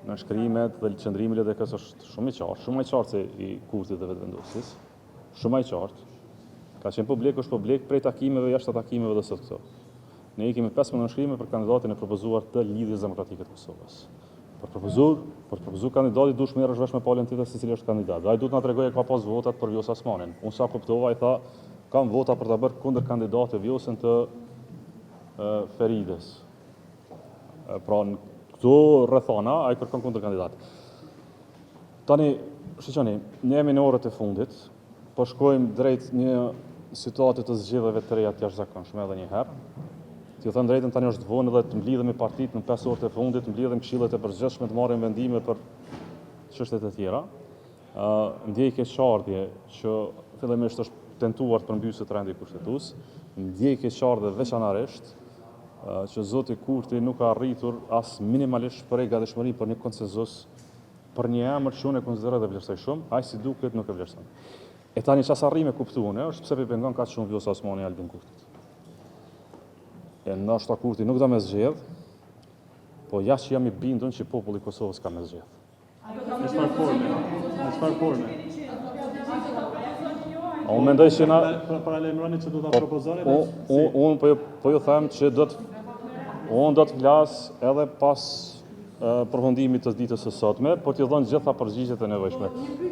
në shkrimet dhe qëndrimi i LDK-s është shumë i qartë se i kurtit dhe vetëvendosjes, shumë i qartë. Ka qenë publik, është publik prej takimeve, jashtë takimeve dhe sot këto. Ne i kemi 15 nënshkrime për kandidatin e propozuar të Lidhjes Demokratike të Kosovës. Për propozuar kandidati duhet merresh vesh me palën tjetër se cili është kandidat. Ai duhet na tregojë ka pas votat për Vjosa Osmanin. Unë sa kuptova ai tha kam vota për ta bërë kundër kandidatit Vjosën të Ferides. Pra në këto rrethana ai kërkon kundër kandidat. Tani, shiqoni, ne jemi në orët e fundit, po shkojmë drejt një situate të zgjedhjeve të reja të jashtëzakonshme edhe një herë. T'ju thënë drejtën, tani është vonë edhe të mblidhemi partitë në 5 orët e fundit, të mblidhem këshillet e përgjithshme, të marrim vendime për çështjet e tjera. Ndjej keqardhje që fillimisht është tentuar të përmbysë trendi kushtetues. Ndjej keqardhje veçanërisht që zoti Kurti nuk ka arritur as minimalisht për gatishmëri për një konsenzus për një emër që unë e konsideroj dhe vlerësoj shumë, ai si duket nuk e vlerëson. E tani çfarë arrim e kuptuane është pse pengon kaq shumë Vjosa Osmani Albin Kurtit. E ndoshta Kurti nuk do me zgjedh, po jashtë që jam i bindur që populli i Kosovës ka me zgjedh. Në çfarë forme? Unë mendoj që na paralajmëroni që do ta propozoni? Unë po ju them që unë do të flas edhe pas përfundimit të ditës së sotme, por t'ju dhënë gjitha përgjigjet e nevojshme.